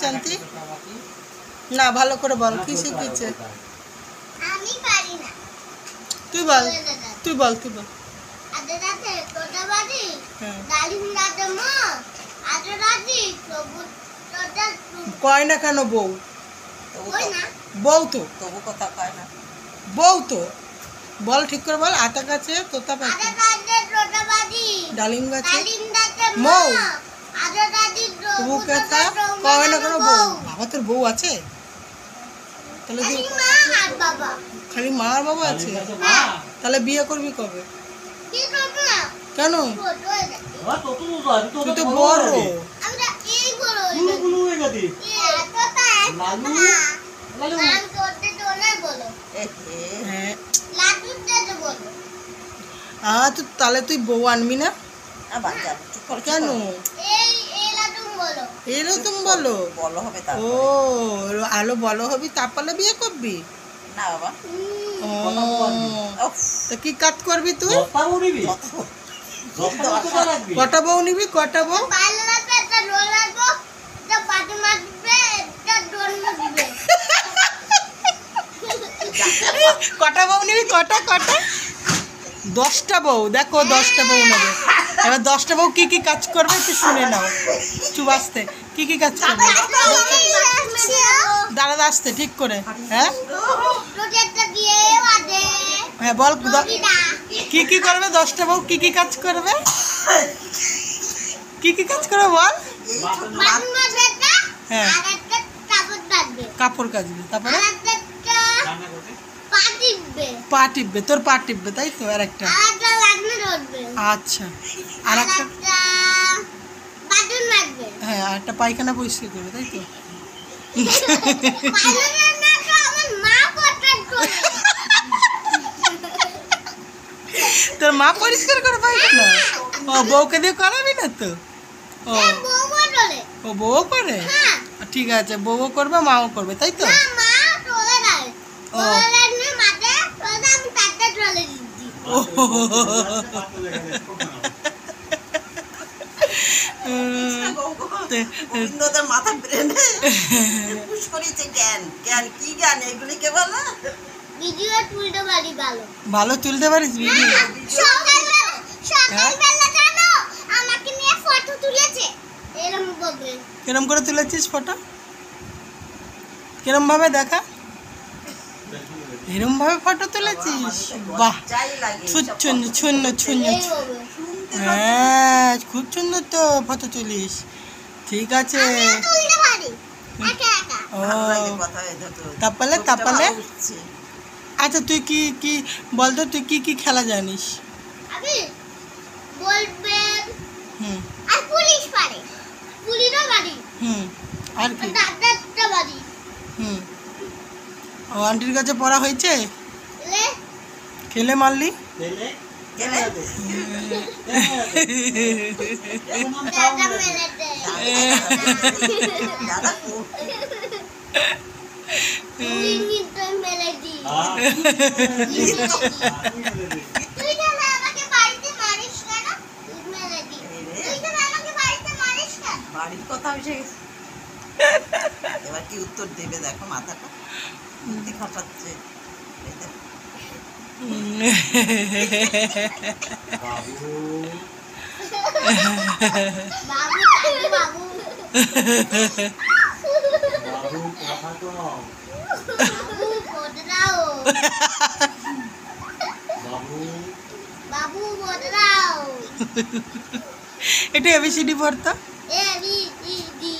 শান্তি না ভালো করে বল কি শিখেছে আমি পারি না তুই বল তুই বল আদে রাতে তোটা বাড়ি হ্যাঁ ডালিম রাতে মা আদে রাতে সবুজ তোটা কয় না কেন বউ কই না বউ তো তবু কথা কয় না। বউ তো বল ঠিক করে বল আতা গাছে তোতা পাখি আদে রাতে তোটা বাড়ি ডালিম গাছে ডালিম রাতে মৌ। মা আদে রাতে তবু কথা কয় না কেন বউ বাবা তোর বউ আছে তাহলে তুই মা আর বাবা খালি মা আর বাবা আছে তাহলে বিয়ে করবি কবে কি করব না কেন ছোট হয়ে গেছে তুই তো বড় আমরা এই বড় হয়ে গেছে। তোটা লালু নাম করতে তো না বলো হ্যাঁ লাড্ডু দিতে বলো তো তাহলে তুই বউ আনবি না বাচ্চা চুপ কর কেন এই লাড্ডু বলো এরকম বলো বলো হবে ও তারপরে। আলো বলো হবি তারপরে বিয়ে করবি না বাবা ও উফ, তা কি কাজ করবি তুই কত কটা বউ নিবি কটা বউ বাইরে রাখবে একটা রোল রাখবো একটা পাটি মারবে একটা ডোল মারবে কটা বউ নিবি কটা 10টা বউ দেখো 10টা বউ নেবে এবার 10টা বউ কি কি কাজ করবে একটু শুনে নাও চুপ আসতে কি কাজ করবে দাঁড়া আসতে ঠিক করে হ্যাঁ রোটেটটা দিয়ে বাদে হ্যাঁ বল রবিদা কি করবে 10টা বউ কি কাজ করবে কি কাজ করবে বল বাটন মারবে একটা হ্যাঁ। আর একটা কাপড় বাঁধবে কাপড় কাচবে তারপরে আর একটা পা টিপবে পা টিপবে তোর পা টিপবে তাই তো আর একটা আর একটা লাগনা ধরবে আচ্ছা আর আর একটা একটা বাটন মারবে হ্যাঁ আর একটা পায়খানা পরিষ্কার করবে তাই তো পাইলনের না তো আমার মা পট্টাট করে তোর মা পরিষ্কার করে পায়খানা ও বউকে দিয়ে করাবি না তো ও বউ বদলে ও বউ করে হ্যাঁ ঠিক আছে বউও করবে মাও করবে তাই তো না মা তোলে দেয় ও। তোলে নিয়ে মাঠে তোলে আমি তাতে তোলে দিচ্ছি ও গোবিন্দদের মাথা ব্রেনে পুশ করেছে জ্ঞান কি জ্ঞান এগুলিকে বলো ভিডিও তুলতে পারি ভালো ভালো তুলতে পারিস ভিডিও সকালবেলা জানো আমাকে নিয়ে ফটো তুলেছে এরকম বলবে কিরম করে তুলেছিস ফটো কিরম ভাবে দেখা এরম ভাবে ফটো তুলেছিস বাহ যাই লাগে ছুন্ন এই বলবে হ্যাঁ খুব সুন্দর তো ফটো তুলিস ঠিক আছে আমিও তুলতে পারি একা একা ও কথা হয়ে যেত তারপরে আচ্ছা তুই কি বলতো তুই কি খেলা জানিস আমি বলবে হুম আর পুলিশ পারে পুলিশও পারি হুম আর কি ডাক্তারটা পারি হুম ও আন্টির কাছে পড়া হয়েছে লে খেলে মারলি দাদা মেরে দে দাদা তুই নিতে মেরে দি তুই কেন আমাকে বাড়িতে মারিস কেন তুই মেরে দি তুই কেন আমাকে বাড়িতে মারিস কেন বাড়ির কথা এসে গেছে এবার কি উত্তর দেবে দেখো মাথাটা বুদ্ধি খাটাচ্ছে এই দেখো। বাবু বাবু বাবু বদলাও বাবু বদলাও একটু এবিসিডি পড়তো এ বি ই ডি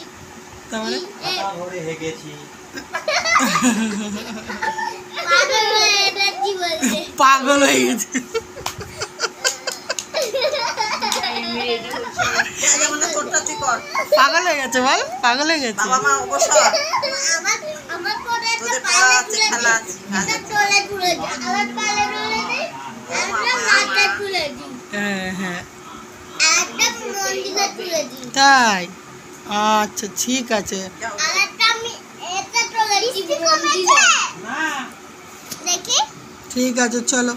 তারপরে পাগল হয়ে গেছি বলছে পাগল হয়ে গেছে যেমন তোরটা তুই কর পাগল হয়ে গেছে বল পাগল হয়ে গেছে বাবা মা অবসর আমার পরে একটা তোদের পালে পড়া আছে তুলে খেলা দিই আছে একটা তোলে তুলে দিই আবার পালে তুলে দিই একটা মাথা তুলে দিই হ্যাঁ একটা মন্দিরে তুলে দিই তাই আচ্ছা ঠিক আছে আর একটা আমি এটা তুলে দিই মন্দিরে দেখি ঠিক আছে চলো